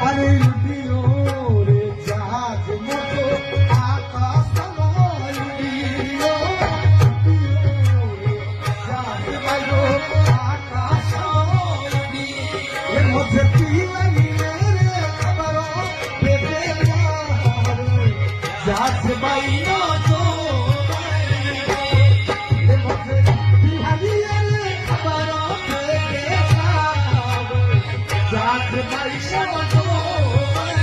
আরে উঠিও রে জাহাজ মতো আকাশ তলায় উঠিও রে জাহাজ বাইরো আকাশ তলায় এর মধ্যে পিলাইলে রে খাবারও বেঁধে জাহাজ বাইরো That's the